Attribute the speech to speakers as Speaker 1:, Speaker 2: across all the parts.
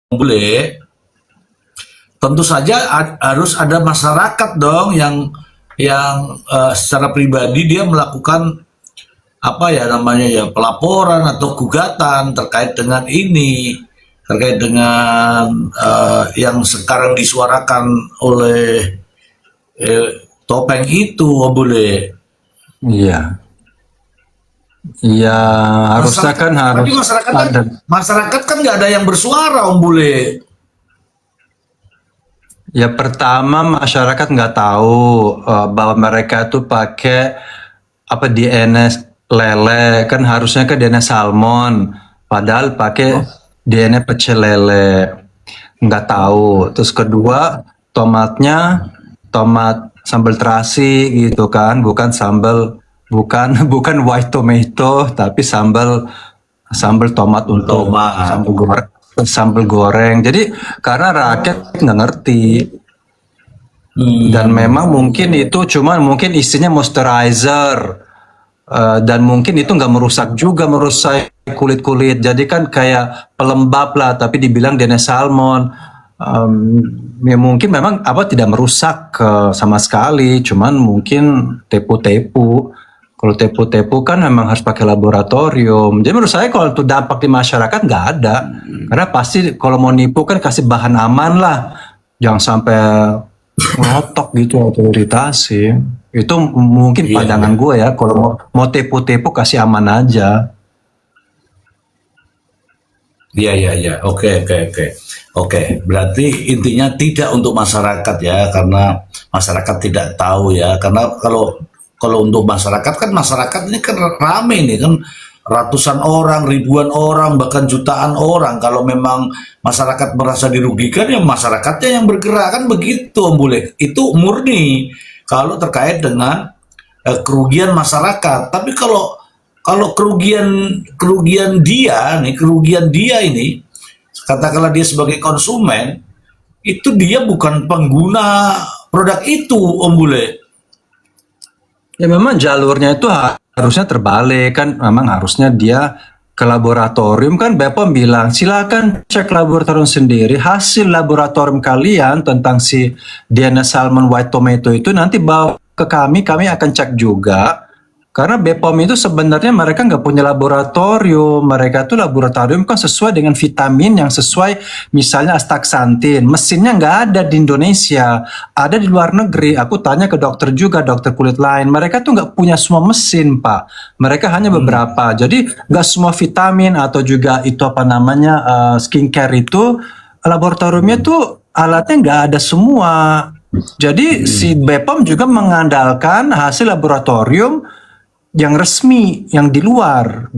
Speaker 1: Bule, tentu saja harus ada masyarakat dong yang secara pribadi dia melakukan apa ya namanya ya pelaporan atau gugatan terkait dengan ini, terkait dengan yang sekarang disuarakan oleh topeng itu, Bule.
Speaker 2: Iya, iya, harusnya
Speaker 1: Masyarakat,
Speaker 2: kan
Speaker 1: tapi
Speaker 2: harus ada.
Speaker 1: masyarakat kan nggak ada yang bersuara, Om Bule.
Speaker 2: Ya pertama masyarakat nggak tahu bahwa mereka tuh pakai apa DNS lele, kan harusnya kan DNS salmon, padahal pakai DNS pecel lele, nggak tahu. Terus kedua, tomatnya tomat sambal terasi gitu kan, bukan sambal, bukan bukan white tomato tapi sambal sambal tomat untuk
Speaker 1: Tomat.
Speaker 2: sambal goreng. Jadi karena rakyat nggak ngerti, dan
Speaker 1: Hmm,
Speaker 2: memang mungkin itu cuman mungkin isinya moisturizer. Dan mungkin itu nggak merusak juga, merusak kulit-kulit. Jadi kan kayak pelembab lah, tapi dibilang DNS salmon. Ya mungkin memang apa tidak merusak sama sekali, cuman mungkin tepu-tepu. Kalau tepu-tepu kan memang harus pakai laboratorium. Jadi menurut saya kalau itu dampak di masyarakat nggak ada, karena pasti kalau mau nipu kan kasih bahan aman lah, jangan sampai ngotok gitu atau iritasi. Itu mungkin
Speaker 1: iya,
Speaker 2: pandangan
Speaker 1: iya.
Speaker 2: gue ya, kalau mau tepu-tepu kasih aman aja.
Speaker 1: Iya, iya, iya. Oke, oke, oke. Oke, berarti intinya tidak untuk masyarakat ya, karena masyarakat tidak tahu ya. Karena kalau kalau untuk masyarakat kan masyarakat ini kan rame nih kan ratusan orang, ribuan orang, bahkan jutaan orang. Kalau memang masyarakat merasa dirugikan ya masyarakatnya yang bergerak kan begitu, Om Bule. Itu murni kalau terkait dengan kerugian masyarakat. Tapi kalau kalau kerugian kerugian dia ini, katakanlah dia sebagai konsumen, itu dia bukan pengguna produk itu, Om Bule.
Speaker 2: Ya memang jalurnya itu harusnya terbalik kan, memang harusnya dia ke laboratorium kan. BPOM bilang silakan cek laboratorium sendiri, hasil laboratorium kalian tentang si DNS salmon white tomato itu nanti bawa ke kami akan cek juga. Karena BPOM itu sebenarnya mereka nggak punya laboratorium, mereka tuh laboratorium kan sesuai dengan vitamin yang sesuai, misalnya astaxanthin, mesinnya nggak ada di Indonesia, ada di luar negeri. Aku tanya ke dokter juga, dokter kulit lain, mereka tuh nggak punya semua mesin, Pak. Mereka hanya beberapa. Jadi nggak semua vitamin atau juga itu apa namanya skincare itu laboratoriumnya tuh alatnya nggak ada semua. Jadi si BPOM juga mengandalkan hasil laboratorium yang resmi, yang di luar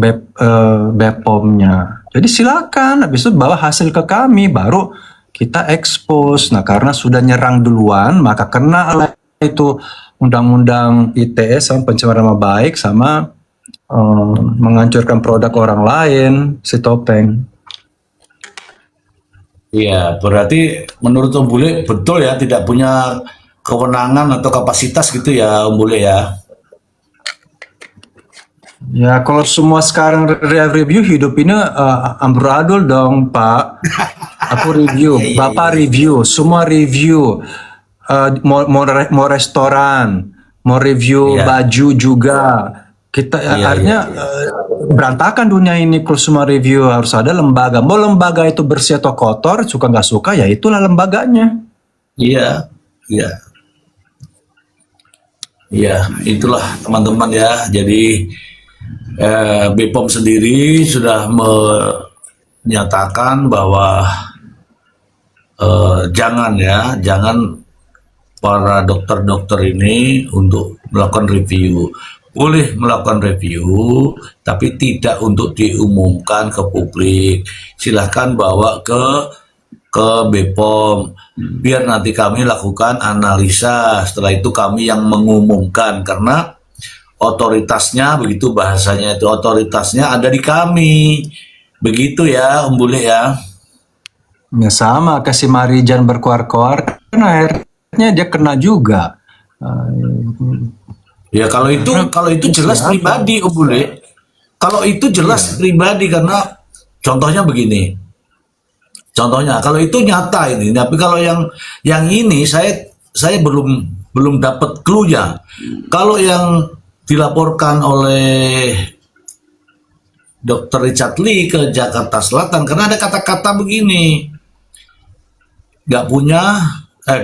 Speaker 2: BPOM-nya. Jadi silakan, habis itu bawa hasil ke kami, baru kita expose. Nah, karena sudah nyerang duluan, maka kena lah itu undang-undang ITE sama pencemaran nama baik sama menghancurkan produk orang lain, si topeng.
Speaker 1: Iya, berarti menurut Om Bule betul ya tidak punya kewenangan atau kapasitas gitu ya, Om Bule ya.
Speaker 2: Ya, kalau semua sekarang review hidup ini amburadul dong, Pak. Aku
Speaker 1: Iya,
Speaker 2: review,
Speaker 1: iya, iya,
Speaker 2: Bapak
Speaker 1: iya.
Speaker 2: review, semua review. Mau restoran, mau review
Speaker 1: Iya,
Speaker 2: baju juga. Kita
Speaker 1: iya, iya,
Speaker 2: artinya
Speaker 1: iya.
Speaker 2: berantakan dunia ini kalau semua review, harus ada lembaga. Mau lembaga itu bersih atau kotor, suka nggak suka ya itulah lembaganya.
Speaker 1: Iya, iya. Iya, itulah teman-teman ya. Jadi BPOM sendiri sudah menyatakan bahwa jangan ya, jangan para dokter-dokter ini untuk melakukan review. Boleh melakukan review, tapi tidak untuk diumumkan ke publik. Silahkan bawa ke BPOM. Biar nanti kami lakukan analisa. Setelah itu kami yang mengumumkan karena otoritasnya begitu bahasanya itu otoritasnya ada di kami. Begitu ya, Om Bule ya.
Speaker 2: Ya sama, kasih Marijan berkoar-koar, kan akhirnya dia kena juga.
Speaker 1: Ya
Speaker 2: Karena
Speaker 1: kalau itu jelas
Speaker 2: siapa?
Speaker 1: pribadi, Om Bule. Kalau itu jelas
Speaker 2: Iya.
Speaker 1: pribadi karena contohnya begini. Contohnya, kalau itu nyata ini, tapi kalau yang ini saya belum dapat clue-nya. Kalau yang dilaporkan oleh Dr. Richard Lee ke Jakarta Selatan, karena ada kata-kata begini, nggak punya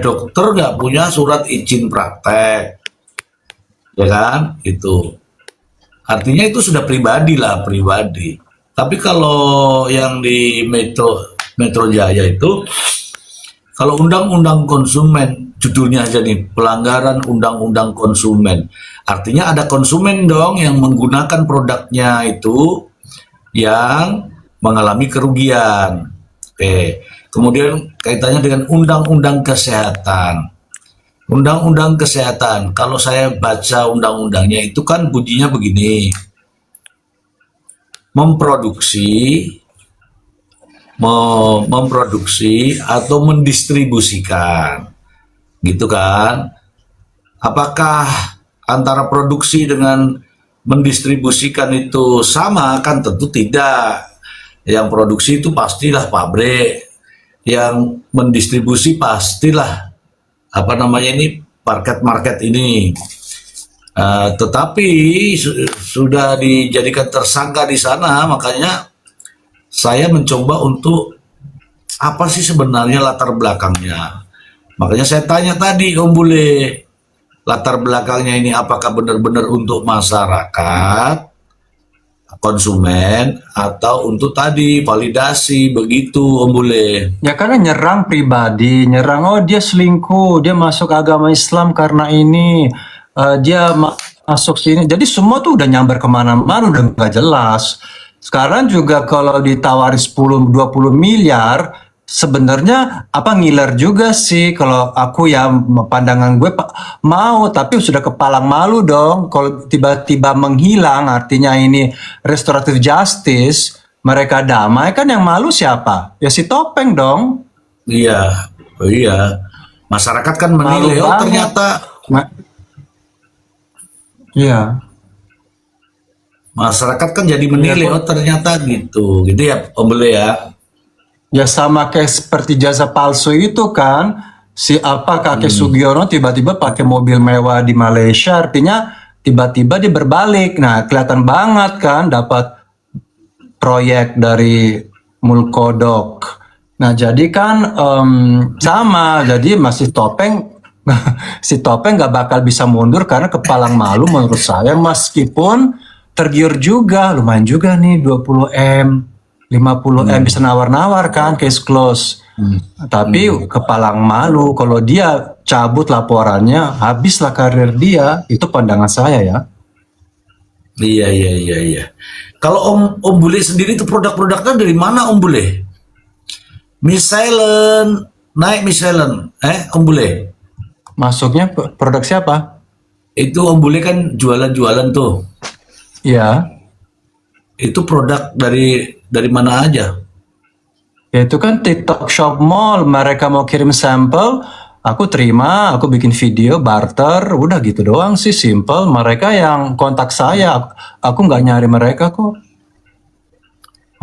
Speaker 1: dokter nggak punya surat izin praktek, ya kan? Itu artinya itu sudah pribadi lah, pribadi. Tapi kalau yang di Metro Jaya itu, kalau undang-undang konsumen, judulnya aja nih, pelanggaran undang-undang konsumen. Artinya ada konsumen dong yang menggunakan produknya itu yang mengalami kerugian. Oke. Kemudian kaitannya dengan undang-undang kesehatan. Undang-undang kesehatan, kalau saya baca undang-undangnya itu kan bunyinya begini. Memproduksi atau mendistribusikan, gitu kan? Apakah antara produksi dengan mendistribusikan itu sama? Kan tentu tidak. Yang produksi itu pastilah pabrik, yang mendistribusi pastilah apa namanya ini market ini. Tetapi sudah dijadikan tersangka di sana, makanya saya mencoba untuk apa sih sebenarnya latar belakangnya. Makanya saya tanya tadi Om Bule, latar belakangnya ini apakah benar-benar untuk masyarakat, konsumen, atau untuk tadi validasi, begitu Om Bule.
Speaker 2: Ya karena nyerang pribadi, nyerang oh dia selingkuh, dia masuk agama Islam karena ini, dia masuk sini. Jadi semua tuh udah nyamber kemana-mana, udah nggak jelas. Sekarang juga kalau ditawari 10-20 miliar, sebenarnya apa ngiler juga sih kalau aku ya pandangan gue mau, tapi sudah kepalang malu dong kalau tiba-tiba menghilang, artinya ini restoratif justice, mereka damai, kan yang malu siapa? Ya si Topeng dong.
Speaker 1: Iya, oh iya. Masyarakat kan menilai, oh ternyata
Speaker 2: iya.
Speaker 1: Masyarakat kan jadi menilai, oh ternyata gitu ya Om Bule ya.
Speaker 2: Ya sama kayak seperti jasa palsu itu kan, si kakek Sugiono tiba-tiba pakai mobil mewah di Malaysia, artinya tiba-tiba dia berbalik. Nah kelihatan banget kan dapat proyek dari Mulkodok. Nah jadi kan sama, jadi masih Topeng, si Topeng nggak bakal bisa mundur karena kepalang malu menurut saya, meskipun tergiur juga, lumayan juga nih 20M. 50M bisa nawar-nawar kan, case close. Tapi kepalang malu kalau dia cabut laporannya, habislah karir dia. Itu pandangan saya ya.
Speaker 1: Iya. Kalau Om Bule sendiri itu produk-produknya dari mana Om Bule? Michelin, naik Michelin, Om Bule?
Speaker 2: Masuknya produk siapa?
Speaker 1: Itu Om Bule kan jualan-jualan tuh.
Speaker 2: Iya.
Speaker 1: Itu produk dari mana aja?
Speaker 2: Ya itu kan TikTok Shop Mall, mereka mau kirim sampel, aku terima, aku bikin video, barter, udah gitu doang sih, simple. Mereka yang kontak saya, aku nggak nyari mereka kok.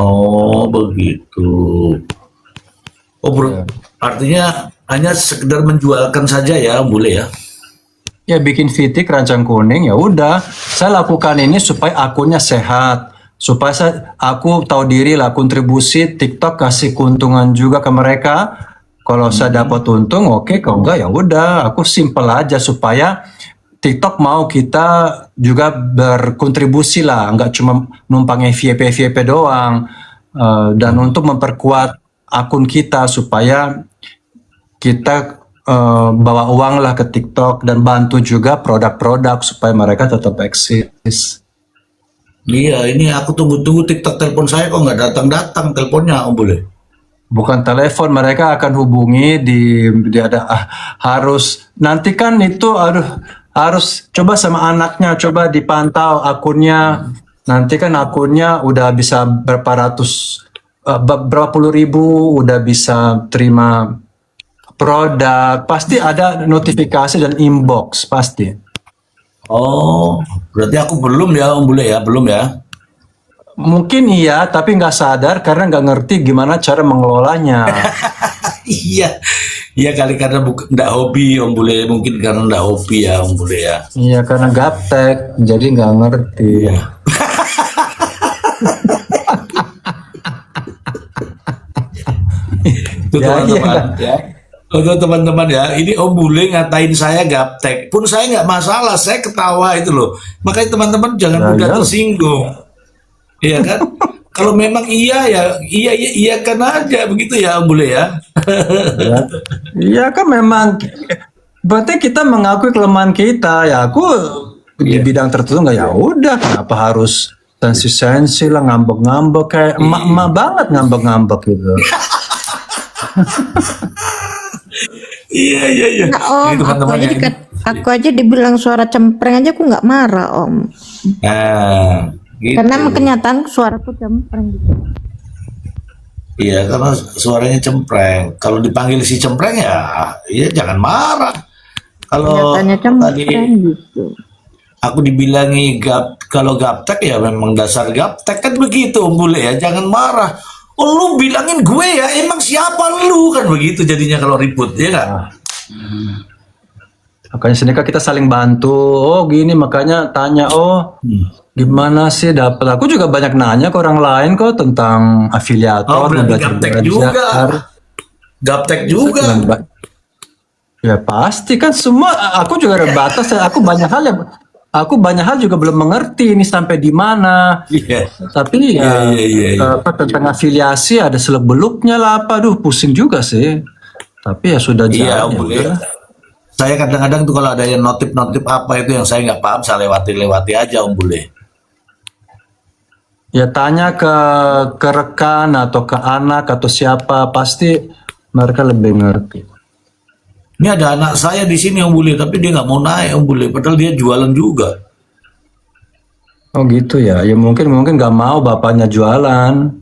Speaker 1: Oh begitu. Oh bro, artinya hanya sekedar menjualkan saja ya Om Bule ya?
Speaker 2: Ya bikin VT keranjang kuning, ya udah. Saya lakukan ini supaya akunnya sehat. Supaya aku tahu diri lah, kontribusi TikTok kasih keuntungan juga ke mereka. Kalau saya dapat untung, oke. Kalau enggak ya udah, aku simple aja supaya TikTok mau kita juga berkontribusi lah, enggak cuma numpangnya VIP doang. Dan untuk memperkuat akun kita supaya kita bawa uang lah ke TikTok dan bantu juga produk-produk supaya mereka tetap eksis.
Speaker 1: Iya, ini aku tunggu-tunggu TikTok telepon saya kok nggak datang-datang teleponnya Om Bule.
Speaker 2: Bukan telepon, mereka akan hubungi harus nanti kan itu harus coba sama anaknya, coba dipantau akunnya. Nanti kan akunnya udah bisa berapa puluh ribu, udah bisa terima produk, pasti ada notifikasi dan inbox pasti.
Speaker 1: Oh, berarti aku belum ya Om Bule ya, belum ya?
Speaker 2: Mungkin iya, tapi nggak sadar karena nggak ngerti gimana cara mengelolanya.
Speaker 1: Iya, iya kali karena nggak hobi Om Bule, mungkin karena nggak hobi ya Om Bule ya.
Speaker 2: Iya, karena gaptek, jadi nggak ngerti.
Speaker 1: Iya. Itu
Speaker 2: Ya, iya,
Speaker 1: teman-teman ya. Untuk teman-teman ya, ini Om Bule ngatain saya gaptek, pun saya nggak masalah, saya ketawa itu loh. Makanya teman-teman jangan
Speaker 2: ya,
Speaker 1: mudah
Speaker 2: ya.
Speaker 1: tersinggung, iya kan? Kalau memang iya ya, iya kan aja begitu ya Om Bule ya.
Speaker 2: Ya, iya kan memang. Berarti kita mengakui kelemahan kita. Ya aku di
Speaker 1: Iya.
Speaker 2: bidang tertentu nggak, ya udah. Kenapa harus sensi-sensi lah, ngambek-ngambek kayak emak-emak banget ngambek-ngambek gitu.
Speaker 1: Iya, iya, iya.
Speaker 3: Enggak
Speaker 1: Ini
Speaker 3: om,
Speaker 1: teman-teman ya.
Speaker 3: aku aja dibilang suara cempreng aja aku nggak marah om.
Speaker 1: Nah, gitu.
Speaker 3: Karena emang kenyataan suaraku cempreng gitu.
Speaker 1: Iya, karena suaranya cempreng. Kalau dipanggil si cempreng ya jangan marah. Kalau
Speaker 3: Kenyataannya
Speaker 1: tadi
Speaker 3: cempreng gitu.
Speaker 1: aku dibilangi kalau gaptek ya memang dasar gaptek kan begitu Om Bule ya, jangan marah. Oh lu bilangin gue ya, emang siapa lu kan begitu jadinya kalau ribut ya kan?
Speaker 2: Makanya sini kan kita saling bantu. Oh gini, makanya tanya, oh gimana sih dapat? Aku juga banyak nanya ke orang lain kok tentang
Speaker 1: Oh
Speaker 2: afiliator,
Speaker 1: berarti gaptek juga, gaptek juga.
Speaker 2: Ya pasti kan semua. Aku juga ada batas. Aku banyak hal juga belum mengerti ini sampai di mana.
Speaker 1: Iya,
Speaker 2: Tapi ya,
Speaker 1: iya.
Speaker 2: apa tentang afiliasi ada seluk beluknya lah apa. Aduh pusing juga sih. Tapi ya sudah
Speaker 1: Iya
Speaker 2: jalan
Speaker 1: Om
Speaker 2: ya
Speaker 1: Bule.
Speaker 2: udah.
Speaker 1: Saya kadang-kadang tuh kalau ada yang notif-notif apa itu yang saya nggak paham, saya lewati-lewati aja Om Bule.
Speaker 2: Ya tanya ke rekan atau ke anak atau siapa, pasti mereka lebih ngerti.
Speaker 1: Ini ada anak saya di sini Om Bule, tapi dia nggak mau naik Om Bule, padahal dia jualan juga.
Speaker 2: Oh gitu ya. Ya mungkin nggak mau bapaknya jualan.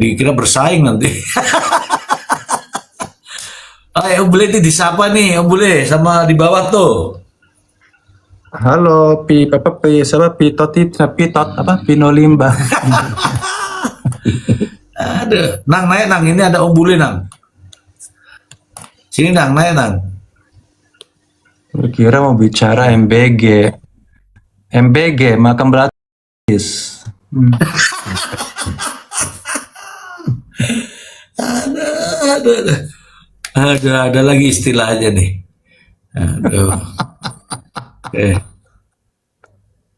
Speaker 1: Dikira bersaing nanti. Om Bule ini disapa nih Om Bule sama di bawah tuh.
Speaker 2: Halo, siapa Pitot apa Pinolimba.
Speaker 1: Ada, Nang naik Nang, ini ada Om Bule Nang. Sini Nang, naik Nang.
Speaker 2: Kira mau bicara MBG makan gratis.
Speaker 1: Ada lagi istilahnya nih. Aduh.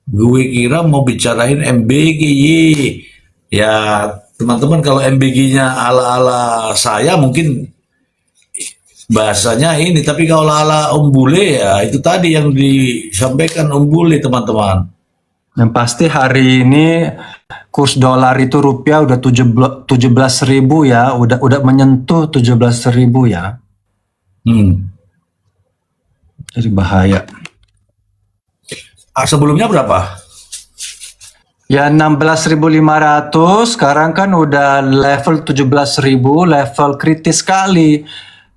Speaker 1: Gue kira mau bicarain MBG. Ya, teman-teman kalau MBG-nya ala-ala saya mungkin bahasanya ini, tapi kalau ala Om Bule ya itu tadi yang disampaikan Om Bule teman-teman.
Speaker 2: Yang pasti hari ini kurs dolar itu rupiah udah 17.000 ya, udah menyentuh 17.000 ya. Jadi bahaya.
Speaker 1: Sebelumnya berapa?
Speaker 2: Ya 16.500, sekarang kan udah level 17.000, level kritis sekali.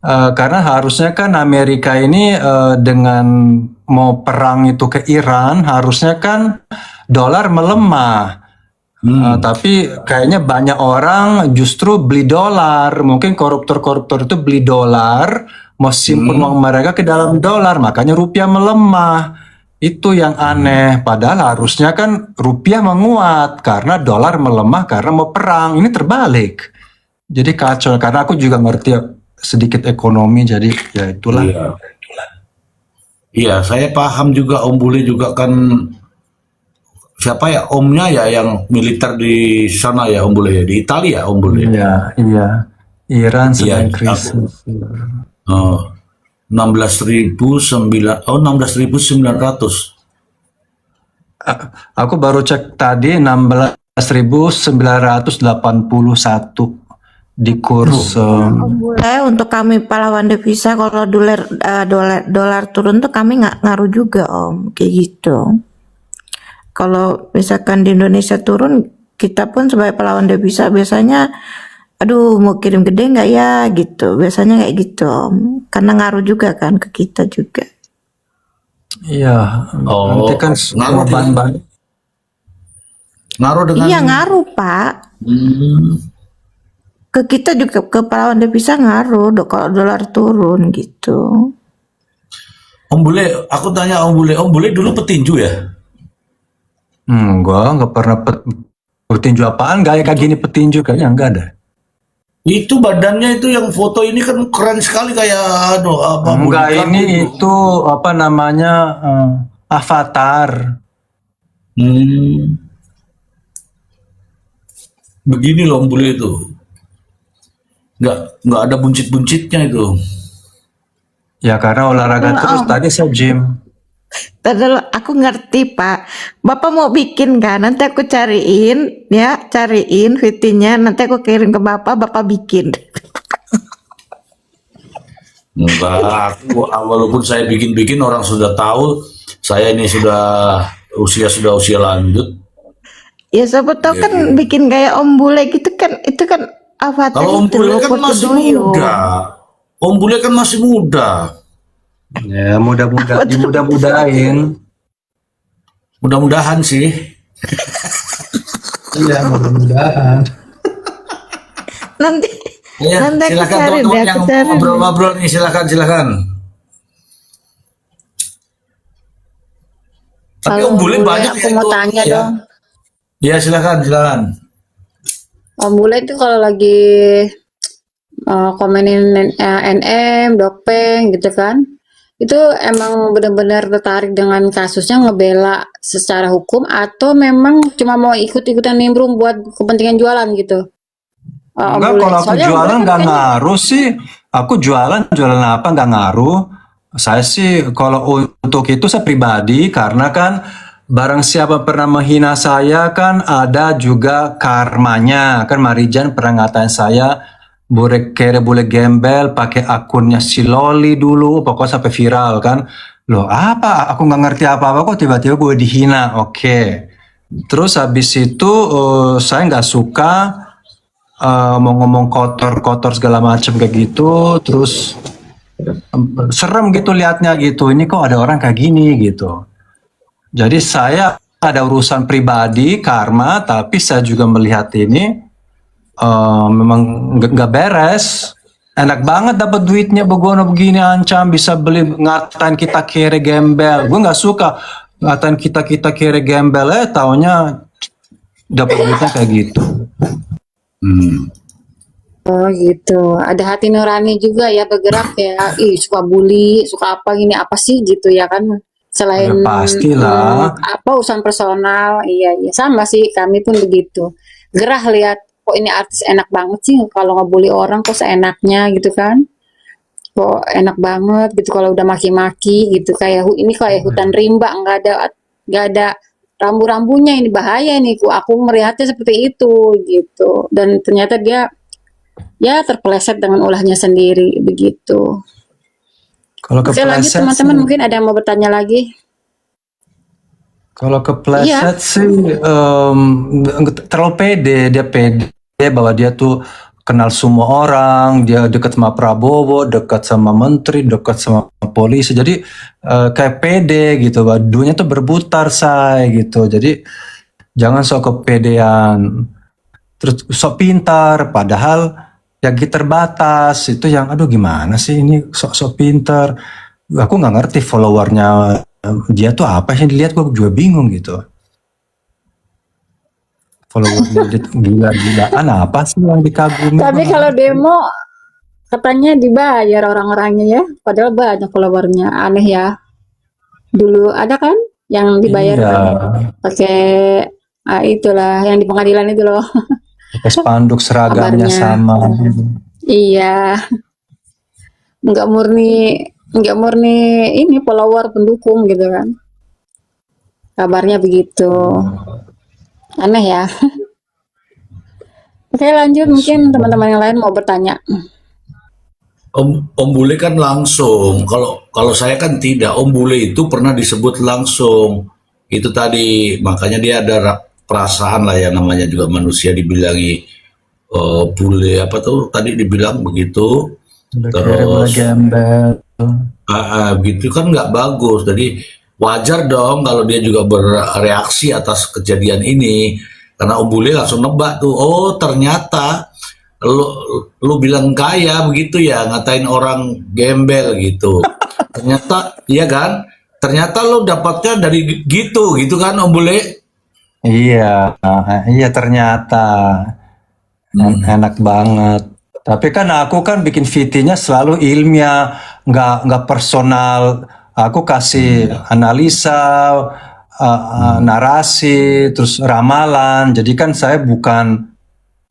Speaker 2: Karena harusnya kan Amerika ini dengan mau perang itu ke Iran, harusnya kan dolar melemah. Tapi kayaknya banyak orang justru beli dolar. Mungkin koruptor-koruptor itu beli dolar, mau simpen uang mereka ke dalam dolar, makanya rupiah melemah. Itu yang aneh. Padahal harusnya kan rupiah menguat karena dolar melemah karena mau perang. Ini terbalik. Jadi kacau. Karena aku juga ngerti sedikit ekonomi, jadi ya itulah.
Speaker 1: Iya, saya paham juga Om Bule juga kan siapa ya omnya ya yang militer di sana ya Om Bule ya, di Italia Om Bule.
Speaker 2: Iya. Iran sedang krisis.
Speaker 1: 16.900.
Speaker 2: Aku baru cek tadi 16.981 di kurs.
Speaker 3: Boleh untuk kami pahlawan devisa kalau dolar turun tuh kami nggak ngaruh juga om kayak gitu. Kalau misalkan di Indonesia turun, kita pun sebagai pahlawan devisa biasanya, aduh mau kirim gede nggak ya gitu. Biasanya kayak gitu om, karena ngaruh juga kan ke kita juga.
Speaker 2: Iya, nanti kan semua bahan-bahan.
Speaker 1: Ngaruh dengan
Speaker 3: Iya ngaruh Pak.
Speaker 1: Hmm,
Speaker 3: Ke kita juga ke pahlawan devisa ngaruh kalau dolar turun gitu.
Speaker 1: Om Bule, aku tanya Om Bule dulu petinju ya?
Speaker 2: Enggak, nggak pernah petinju apaan, gaya kayak gini petinju kayaknya enggak ada.
Speaker 1: Itu badannya itu yang foto ini kan keren sekali kayak aduh apa
Speaker 2: Enggak,
Speaker 1: bodyguard
Speaker 2: ini
Speaker 1: itu.
Speaker 2: itu apa namanya avatar.
Speaker 1: Hmm, begini loh Om Bule itu. Nggak ada buncit-buncitnya itu.
Speaker 2: Ya karena olahraga terus,
Speaker 3: Om,
Speaker 2: tadi saya gym.
Speaker 3: tadi aku ngerti Pak. Bapak mau bikin kan? Nanti aku cariin ya, cariin VT-nya. Nanti aku kirim ke Bapak, Bapak bikin.
Speaker 1: Enggak, walaupun saya bikin-bikin orang sudah tahu saya ini sudah usia lanjut.
Speaker 3: Ya siapa tahu kan
Speaker 1: Jadi,
Speaker 3: bikin gaya Om Bule gitu kan, itu kan avatar
Speaker 1: kalau Om
Speaker 3: itu
Speaker 1: Bule
Speaker 3: loh,
Speaker 1: kan
Speaker 3: Putu
Speaker 1: masih
Speaker 3: Duyung.
Speaker 1: muda. Om Bule kan masih muda.
Speaker 2: Ya mudah-mudahan,
Speaker 3: Apa tuh?
Speaker 2: dimudah-mudahin.
Speaker 1: Mudah-mudahan sih.
Speaker 2: Iya, mudah-mudahan.
Speaker 3: Nanti
Speaker 1: Ya,
Speaker 3: nanti aku
Speaker 1: silakan
Speaker 3: cari
Speaker 1: teman-teman
Speaker 3: deh, aku
Speaker 1: yang mau
Speaker 3: cari deh.
Speaker 1: ngobrol-ngobrol nih, silakan. Tapi
Speaker 4: Kalau
Speaker 1: Om Bule
Speaker 4: Bule
Speaker 1: banyak
Speaker 4: aku
Speaker 1: ya
Speaker 4: mau
Speaker 1: itu
Speaker 4: tanya
Speaker 1: ya.
Speaker 4: dong.
Speaker 1: Ya, silakan.
Speaker 4: Om Bule itu kalau lagi komenin NM, Dopeng gitu kan. Itu emang benar-benar tertarik dengan kasusnya ngebela secara hukum atau memang cuma mau ikut-ikutan nimbrung buat kepentingan jualan gitu. Om
Speaker 2: Enggak,
Speaker 4: Bule.
Speaker 2: kalau aku
Speaker 4: Soalnya Om Bule
Speaker 2: jualan
Speaker 4: kan
Speaker 2: nggak
Speaker 4: kayaknya
Speaker 2: ngaruh sih. Aku jualan apa nggak ngaruh. Saya sih kalau untuk itu saya pribadi, karena kan barang siapa pernah menghina saya kan ada juga karmanya. Kan Marijan pernah ngatain saya boleh gembel pakai akunnya si Loli dulu, pokoknya sampai viral kan. Loh apa? Aku nggak ngerti apa-apa kok tiba-tiba gue dihina. Oke. Terus habis itu saya nggak suka mau ngomong kotor-kotor segala macam kayak gitu, terus serem gitu liatnya gitu. Ini kok ada orang kayak gini gitu. Jadi saya ada urusan pribadi karma, tapi saya juga melihat ini memang nggak beres. Enak banget dapat duitnya begono begini ancam bisa beli ngatain kita kere gembel. Gue nggak suka ngatain kita kere gembel taunya dapat duitnya kayak gitu.
Speaker 1: Hmm.
Speaker 4: oh gitu. Ada hati nurani juga ya bergerak ya. Ih, suka bully, suka apa gini apa sih gitu ya kan. Selain
Speaker 2: Ya pastilah.
Speaker 4: apa urusan personal, iya iya sama sih kami pun begitu. Gerah lihat kok ini artis enak banget sih kalau ngebully orang kok seenaknya gitu kan. Kok enak banget gitu kalau udah maki-maki gitu kayak ini kayak hutan rimba nggak ada rambu-rambunya ini bahaya nih aku melihatnya seperti itu gitu dan ternyata dia ya terpeleset dengan ulahnya sendiri begitu.
Speaker 2: Kalau
Speaker 4: Oke lanjut
Speaker 2: kepleset sih,
Speaker 4: teman-teman mungkin ada yang mau bertanya lagi.
Speaker 2: kalau
Speaker 4: Iya,
Speaker 2: kepleset sih terlalu pede, dia pede bahwa dia tuh kenal semua orang, dia dekat sama Prabowo, dekat sama menteri, dekat sama polisi. Jadi kayak pede gitu, bahwa dunia tuh berputar say gitu. Jadi jangan sok kepedean, terus sok pintar, padahal yang terbatas itu yang aduh gimana sih ini sok-sok pintar. Aku nggak ngerti followernya dia tuh apa sih dilihat, gue juga bingung gitu. Followernya dia tuh gila-gilaan apa sih yang dikagumi, gue
Speaker 4: tapi
Speaker 2: nggak
Speaker 4: kalau
Speaker 2: ngerti.
Speaker 4: demo katanya dibayar orang-orangnya ya, padahal banyak followernya. Aneh ya. Dulu ada kan yang dibayar
Speaker 2: Iya,
Speaker 4: pakai itulah yang di pengadilan itu loh
Speaker 2: pakai spanduk seragamnya
Speaker 4: kabarnya.
Speaker 2: sama.
Speaker 4: Iya, nggak murni nggak murni ini follower pendukung gitu kan. Kabarnya begitu. Aneh ya. Oke, lanjut mungkin teman-teman yang lain mau bertanya.
Speaker 1: Om Bule kan langsung. Kalau saya kan tidak. Om Bule itu pernah disebut langsung. Itu tadi makanya dia ada perasaan lah ya namanya juga manusia dibilangi bule apa tuh tadi dibilang begitu.
Speaker 2: Udah kira boleh
Speaker 1: Terus
Speaker 2: gembel.
Speaker 1: gitu kan nggak bagus. Jadi wajar dong kalau dia juga bereaksi atas kejadian ini. Karena Om Bule langsung nebak tuh, oh ternyata lu, lu bilang kaya begitu ya, ngatain orang gembel gitu. Ternyata, iya kan? Ternyata lu dapatnya dari gitu kan Om Bule?
Speaker 2: Iya, iya ternyata enak banget. Tapi kan aku kan bikin VT-nya selalu ilmiah, nggak personal. Aku kasih analisa, narasi, terus ramalan. Jadi kan saya bukan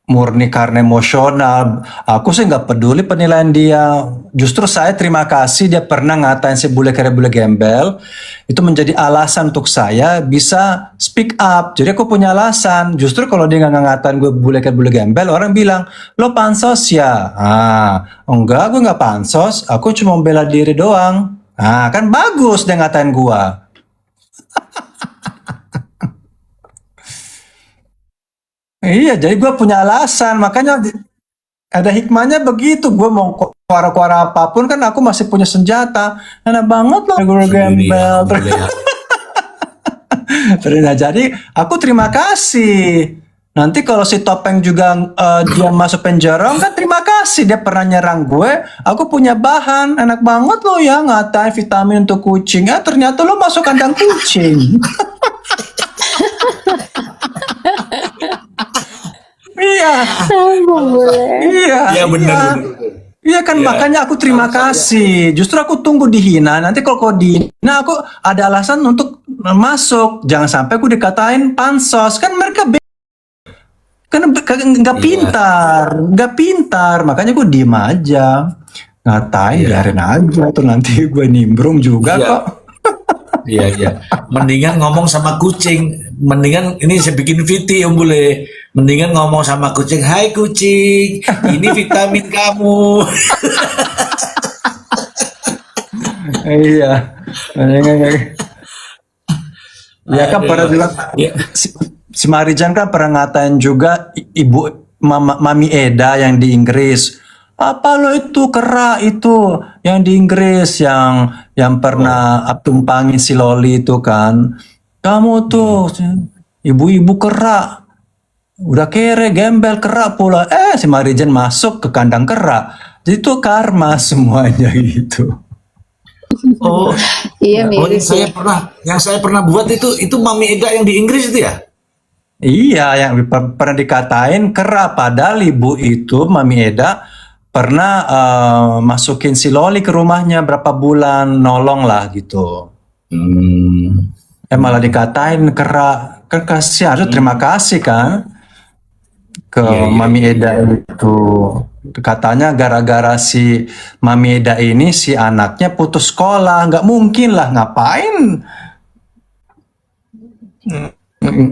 Speaker 2: murni karena emosional. Aku sih nggak peduli penilaian dia. Justru saya terima kasih dia pernah ngatain si bule kere bule gembel. Itu menjadi alasan untuk saya bisa speak up. Jadi aku punya alasan. Justru kalau dia nggak ngatain gue bule kere bule gembel, orang bilang, lo pansos ya? Enggak, gue nggak pansos. Aku cuma bela diri doang. Kan bagus dia ngatain gue. Iya, jadi gue punya alasan. Makanya ada hikmahnya begitu. Gue mau kuara-kuara apapun kan aku masih punya senjata. Enak banget loh gue
Speaker 1: Sendiri ya,
Speaker 2: gembel.
Speaker 1: Om Bule ya.
Speaker 2: Nah, jadi aku terima kasih. Nanti kalau si Topeng juga dia masuk penjara, kan terima kasih dia pernah nyerang gue. Aku punya bahan, enak banget loh ya ngatain vitamin untuk kucing. Ternyata lo masuk kandang kucing. Iya, iya,
Speaker 1: Iya benar.
Speaker 2: iya. Iya kan
Speaker 1: Iya.
Speaker 2: makanya aku terima kasih. Justru aku tunggu dihina. Nanti kalau kau dihina aku ada alasan untuk masuk. Jangan sampai aku dikatain pansos. Kan mereka nggak
Speaker 1: Iya.
Speaker 2: pintar, nggak pintar. Makanya aku diem aja. Ngatain,
Speaker 1: Iya.
Speaker 2: biarin aja. Tuh nanti gue nimbrung juga
Speaker 1: Iya.
Speaker 2: kok.
Speaker 1: Iya, iya. Mendingan ngomong sama kucing. Mendingan ini saya bikin VT Om Bule. Mendingan ngomong sama kucing, "Hai kucing, ini vitamin kamu."
Speaker 2: Iya. Ya kan pernah bilang
Speaker 1: Iya.
Speaker 2: si Marijan kan pernah ngatain juga ibu Mami Eda yang di Inggris. Apa lo itu kera itu yang di Inggris yang pernah tumpangin si Loli itu kan. Kamu tuh ibu-ibu kera. Udah kere, gembel, kera pula. Si Marijan masuk ke kandang kera. Jadi itu karma semuanya gitu.
Speaker 1: Oh,
Speaker 4: Iya
Speaker 1: oh
Speaker 4: mirip ya.
Speaker 1: yang saya pernah buat itu Mami Eda yang di Inggris itu ya?
Speaker 2: Iya, yang pernah dikatain kera. Padahal ibu itu, Mami Eda, pernah masukin si Loli ke rumahnya berapa bulan, nolong lah gitu. Malah dikatain kera. Kan kasih, harus terima kasih kan ke
Speaker 1: Iya, iya,
Speaker 2: Mami
Speaker 1: iya,
Speaker 2: Eda itu. Katanya gara-gara si Mami Eda ini si anaknya putus sekolah. Nggak mungkin lah, ngapain?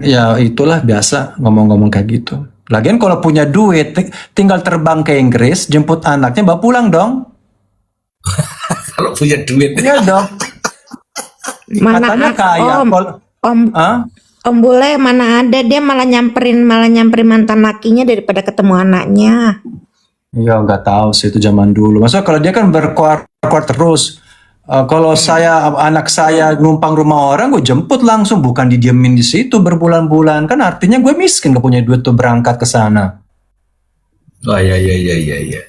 Speaker 2: Ya itulah biasa ngomong-ngomong kayak gitu. Lagian kalau punya duit, tinggal terbang ke Inggris, jemput anaknya, bawa pulang dong.
Speaker 1: Kalau punya duit.
Speaker 2: Iya dong.
Speaker 3: Mana
Speaker 2: Katanya kaya.
Speaker 3: Om, Om,
Speaker 2: Hah?
Speaker 3: Om Bule mana ada dia malah nyamperin mantan lakinya daripada ketemu anaknya.
Speaker 2: Iya nggak tahu sih itu zaman dulu. Maksudnya kalau dia kan berkuar terus. Kalau anak saya numpang rumah orang, gue jemput langsung, bukan didiemin di situ berbulan-bulan. Kan artinya gue miskin, gak punya duit tuh berangkat ke sana.
Speaker 1: Oh iya, iya, iya, iya, iya.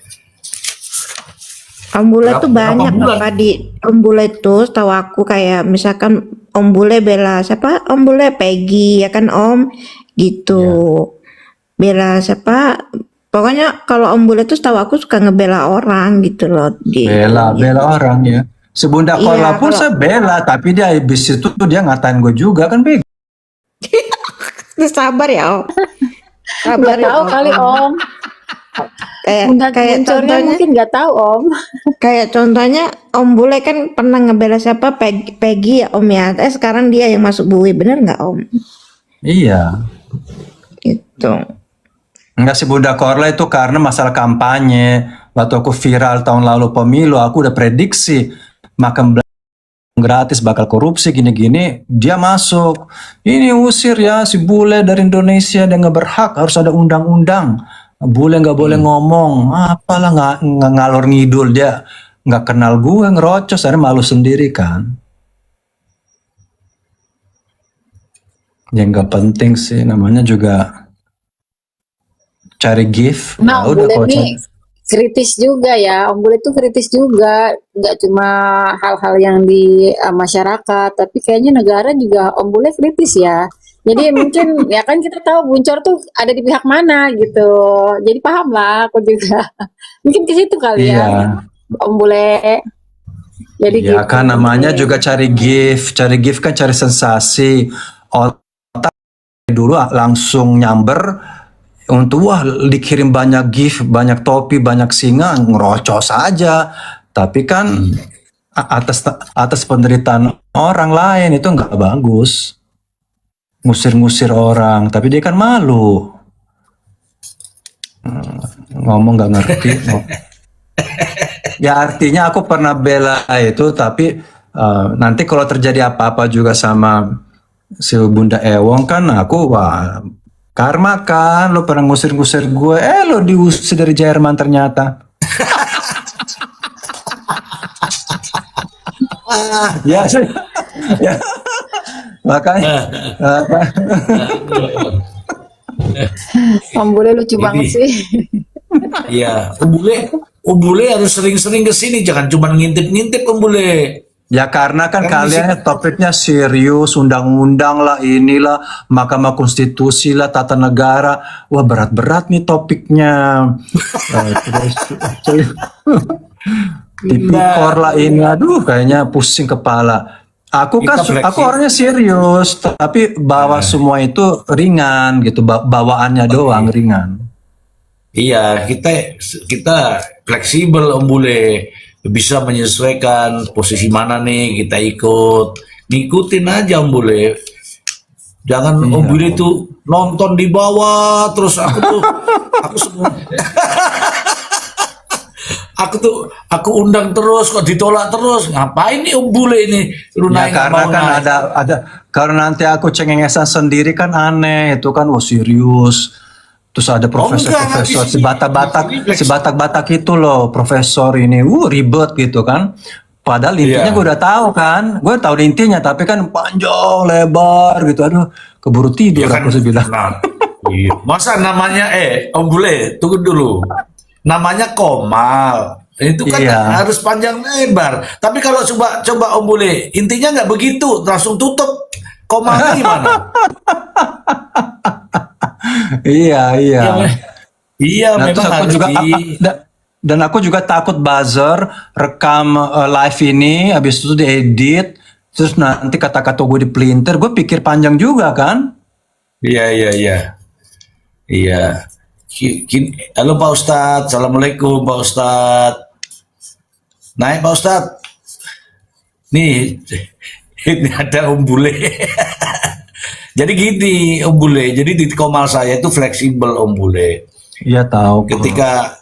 Speaker 3: Om Bule tuh
Speaker 1: Berapa
Speaker 3: banyak
Speaker 1: bulan?
Speaker 3: apa di Om Bule tuh setahu aku kayak misalkan Om Bule bela siapa? Om Bule Peggy ya kan Om gitu. Bela siapa? Pokoknya kalau Om Bule tuh setahu aku suka ngebela orang gitu loh di
Speaker 2: Bela orang ya. Si Bunda
Speaker 3: Iya,
Speaker 2: Korla pun
Speaker 3: kalau-
Speaker 2: saya bela, tapi dia habis itu tuh dia ngatain gue juga kan bego.
Speaker 3: sabar ya Om. Sabar
Speaker 4: Nggak
Speaker 3: ya
Speaker 4: tahu
Speaker 3: Om.
Speaker 4: kali Om. Bunda
Speaker 3: Kayak
Speaker 4: buncornya
Speaker 3: contohnya
Speaker 4: mungkin nggak tahu Om.
Speaker 3: kayak contohnya Om Bule kan pernah ngebela siapa Peggy ya Om ya. Sekarang dia yang masuk bui bener nggak Om?
Speaker 2: Iya.
Speaker 3: Itu.
Speaker 2: Enggak si Bunda Korla itu karena masalah kampanye. Waktu aku viral tahun lalu pemilu, aku udah prediksi makan gratis bakal korupsi gini-gini, dia masuk. Ini usir ya si Bule dari Indonesia, dia nggak berhak, harus ada undang-undang. Bule nggak boleh ngomong, apalah nggak ngalor ngidul dia, nggak kenal gue ngerocos, akhirnya malu sendiri kan. Yang nggak penting sih, namanya juga cari gift.
Speaker 4: Nah,
Speaker 2: Ya
Speaker 4: Om
Speaker 2: udah
Speaker 4: Bule
Speaker 2: kalau
Speaker 4: nih kritis juga ya. Om Bule tuh kritis juga. Nggak cuma hal-hal yang di masyarakat, tapi kayaknya negara juga Om Bule kritis ya. Jadi mungkin ya kan kita tahu Buncor tuh ada di pihak mana gitu. Jadi paham lah aku juga. Mungkin ke situ kali ya,
Speaker 2: iya,
Speaker 4: Om Bule. Jadi
Speaker 2: iya
Speaker 4: gitu
Speaker 2: kan
Speaker 4: Om
Speaker 2: namanya
Speaker 4: Bule.
Speaker 2: juga cari gift kan cari sensasi. Otak dulu langsung nyamber untuk wah dikirim banyak gift, banyak topi, banyak singa, ngerocos aja. Tapi kan atas atas penderitaan orang lain itu nggak bagus. Ngusir-ngusir orang, tapi dia kan malu. Ngomong nggak ngerti. Ya artinya aku pernah bela itu, tapi nanti kalau terjadi apa-apa juga sama si Bunda Ewong kan aku wah karma kan lo pernah ngusir-ngusir gue, lo diusir dari Jerman ternyata. Ya, ya makanya
Speaker 4: Om Bule lucu banget
Speaker 1: Ini,
Speaker 4: sih.
Speaker 1: ya, Om Bule harus sering-sering ke sini, jangan cuma ngintip-ngintip Om Bule.
Speaker 2: ya karena kan
Speaker 1: Karena di sini,
Speaker 2: kalian topiknya serius, undang-undang lah, inilah, Mahkamah Konstitusi lah, tata negara. Wah berat-berat nih topiknya. Terus tipikor lah ini, aduh kayaknya pusing kepala. Aku kan,
Speaker 1: kita
Speaker 2: aku
Speaker 1: fleksibel.
Speaker 2: orangnya serius, tapi bawa semua itu ringan gitu, bawaannya doang ringan.
Speaker 1: Iya, kita fleksibel Om Bule, bisa menyesuaikan posisi mana nih kita ikut, ngikutin aja Om Bule. Jangan Om
Speaker 2: Iya.
Speaker 1: Bule itu nonton di bawah terus aku semua aku undang terus kok ditolak terus. Ngapain nih Om Bule ini? Lu
Speaker 2: Ya
Speaker 1: naik nggak
Speaker 2: karena
Speaker 1: mau
Speaker 2: kan
Speaker 1: naik.
Speaker 2: ada karena nanti aku cengengesan sendiri kan aneh itu kan oh serius. Terus ada
Speaker 1: Oh enggak, di
Speaker 2: profesor
Speaker 1: sini
Speaker 2: si
Speaker 1: fleksibel.
Speaker 2: Batak-Batak itu loh profesor ini ribet gitu kan. Padahal intinya gue
Speaker 1: Iya.
Speaker 2: udah tahu kan, gue tahu intinya tapi kan panjang lebar gitu, aduh keburu
Speaker 1: Ya
Speaker 2: tidur
Speaker 1: kan,
Speaker 2: aku sih bilang.
Speaker 1: nah, iya. Masa namanya, Om Bule, tunggu dulu. Namanya Komal. Itu kan
Speaker 2: Iya,
Speaker 1: harus panjang lebar. Tapi kalau coba Om Bule, intinya nggak begitu, langsung tutup. Komalnya gimana?
Speaker 2: iya, iya.
Speaker 1: Ya, iya,
Speaker 2: Nah, terus
Speaker 1: memang
Speaker 2: aku
Speaker 1: harus
Speaker 2: juga
Speaker 1: di.
Speaker 2: dan aku juga takut buzzer rekam live ini habis itu diedit terus nanti kata-kata gue dipelintir, gue pikir panjang juga kan.
Speaker 1: Iya, iya, iya. Iya. Halo Pak Ustadz, Assalamualaikum Pak Ustadz. Naik Pak Ustadz. Nih, ini ada Om Bule. Jadi gini Om Bule, jadi di Komal saya itu fleksibel Om Bule.
Speaker 2: Iya tahu kok.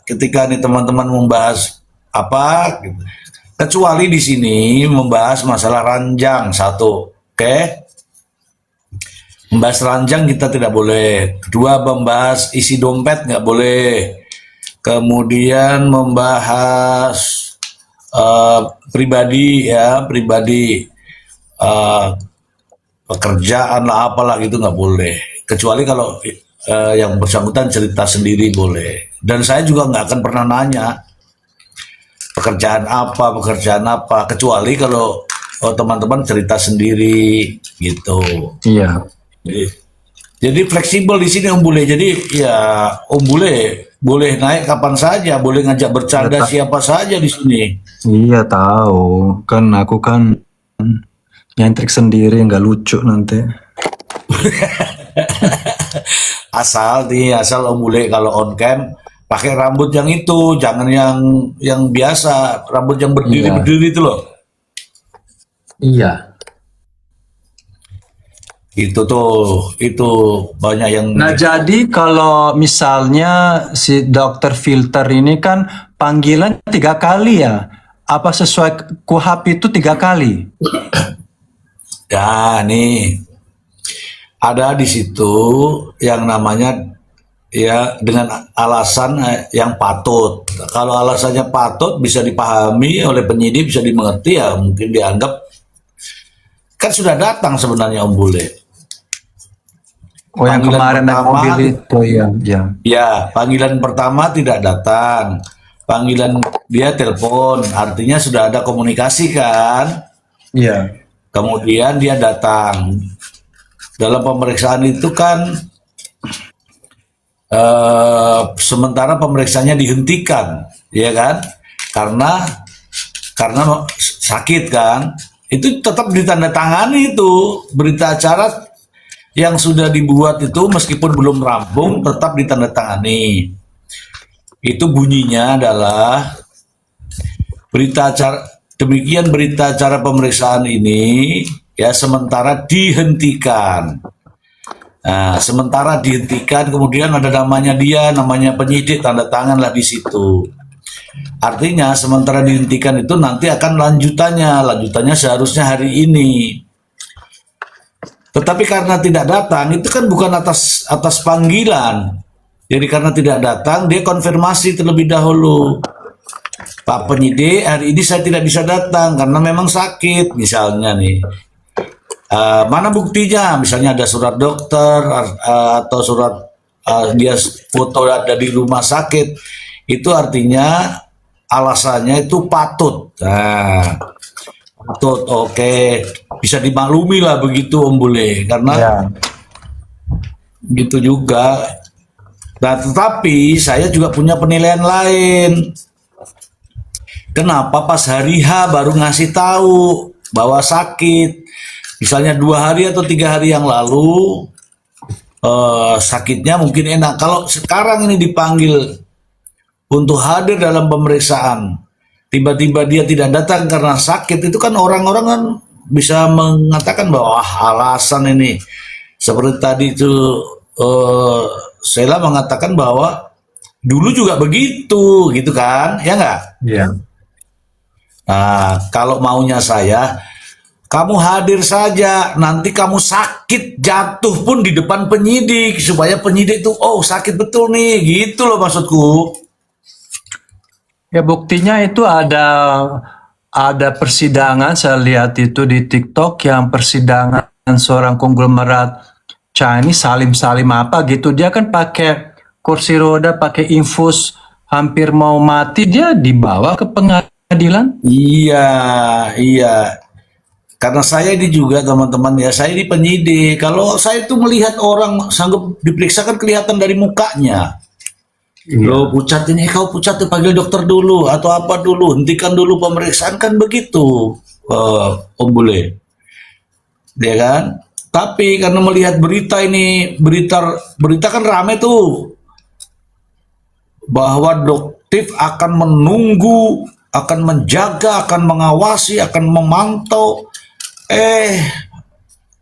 Speaker 1: Ketika nih teman-teman membahas apa, gitu. Kecuali di sini membahas masalah ranjang satu, oke? Membahas ranjang kita tidak boleh. Kedua, membahas isi dompet nggak boleh. Kemudian membahas pribadi ya, pribadi eh, pekerjaan lah apalah gitu nggak boleh. Kecuali kalau yang bersangkutan cerita sendiri boleh. Dan saya juga nggak akan pernah nanya pekerjaan apa, kecuali kalau teman-teman cerita sendiri gitu.
Speaker 2: Iya.
Speaker 1: Jadi fleksibel di sini Om Bule. Jadi ya Om Bule boleh naik kapan saja, boleh ngajak bercanda siapa saja di sini.
Speaker 2: Iya tahu kan aku kan nyentrik sendiri nggak lucu nanti.
Speaker 1: Asal Om Bule kalau on cam pakai rambut yang itu, jangan yang biasa, rambut yang
Speaker 2: Iya.
Speaker 1: berdiri itu loh.
Speaker 2: Iya.
Speaker 1: Itu banyak yang
Speaker 2: Nah jadi kalau misalnya si dokter filter ini kan panggilan 3 kali ya, apa sesuai KUHP itu 3 kali?
Speaker 1: ya nih ada di situ yang namanya ya dengan alasan yang patut. Kalau alasannya patut bisa dipahami oleh penyidik, bisa dimengerti ya mungkin dianggap kan sudah datang sebenarnya Om Bule.
Speaker 2: Oh, yang
Speaker 1: Panggilan
Speaker 2: kemarin naik
Speaker 1: pertama,
Speaker 2: mobil itu ya.
Speaker 1: ya, panggilan pertama tidak datang. Panggilan dia telepon, artinya sudah ada komunikasi kan.
Speaker 2: Iya.
Speaker 1: Kemudian dia datang. Dalam pemeriksaan itu kan sementara pemeriksaannya dihentikan, ya kan? Karena sakit kan. Itu tetap ditandatangani itu berita acara yang sudah dibuat itu meskipun belum rampung tetap ditandatangani. Itu bunyinya adalah berita acara, demikian berita acara pemeriksaan ini ya sementara dihentikan. Nah, sementara dihentikan kemudian ada namanya dia, namanya penyidik, tanda tangan lah di situ. Artinya sementara dihentikan itu nanti akan lanjutannya seharusnya hari ini. Tetapi karena tidak datang, itu kan bukan atas panggilan. Jadi karena tidak datang, dia konfirmasi terlebih dahulu. Pak penyidik, hari ini saya tidak bisa datang karena memang sakit, misalnya nih. Mana buktinya? Misalnya ada surat dokter atau surat dia foto ada di rumah sakit. Itu artinya alasannya itu patut. Nah, patut, oke, bisa dimaklumi lah begitu Om Bule, karena
Speaker 2: Ya.
Speaker 1: gitu juga. Nah, tetapi saya juga punya penilaian lain. Kenapa pas hari H baru ngasih tahu bahwa sakit? Misalnya 2 hari atau 3 hari yang lalu sakitnya mungkin enak. Kalau sekarang ini dipanggil untuk hadir dalam pemeriksaan, tiba-tiba dia tidak datang karena sakit, itu kan orang-orang kan bisa mengatakan bahwa alasan ini. Seperti tadi itu Sheila mengatakan bahwa dulu juga begitu, gitu kan, ya nggak?
Speaker 2: Iya.
Speaker 1: Nah, kalau maunya saya, kamu hadir saja, nanti kamu sakit jatuh pun di depan penyidik supaya penyidik tuh oh sakit betul nih, gitu loh maksudku.
Speaker 2: Ya buktinya itu ada persidangan, saya lihat itu di TikTok yang persidangan seorang konglomerat Chinese Salim apa gitu, dia kan pakai kursi roda, pakai infus, hampir mau mati, dia dibawa ke pengadilan.
Speaker 1: Iya, iya. Karena saya ini juga teman-teman ya, saya ini penyidik. Kalau saya itu melihat orang sanggup diperiksa kan kelihatan dari mukanya. Lo pucat ini, kau pucat tuh panggil dokter dulu atau apa dulu, hentikan dulu pemeriksaan kan begitu, Om Bule, ya kan? Tapi karena melihat berita ini, berita kan rame tuh bahwa dokter akan menunggu, akan menjaga, akan mengawasi, akan memantau,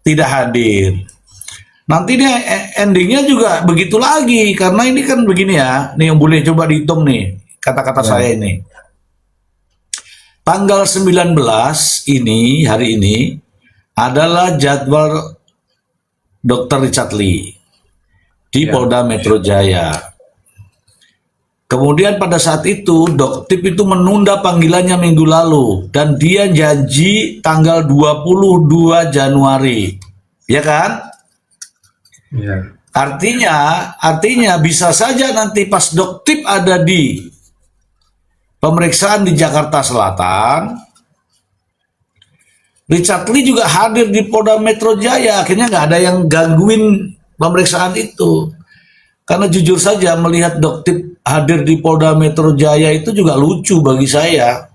Speaker 1: tidak hadir. Nanti dia endingnya juga begitu lagi, karena ini kan begini ya, nih yang boleh coba dihitung nih kata-kata saya ini. Tanggal 19 ini, hari ini adalah jadwal Dr. Richard Lee di Polda Metro Jaya. Kemudian pada saat itu Doktip itu menunda panggilannya minggu lalu dan dia janji tanggal 22 Januari. Ya kan?
Speaker 2: Ya.
Speaker 1: Artinya bisa saja nanti pas Doktip ada di pemeriksaan di Jakarta Selatan, Richard Lee juga hadir di Polda Metro Jaya. Akhirnya nggak ada yang gangguin pemeriksaan itu. Karena jujur saja melihat Doktip hadir di Polda Metro Jaya itu juga lucu bagi saya.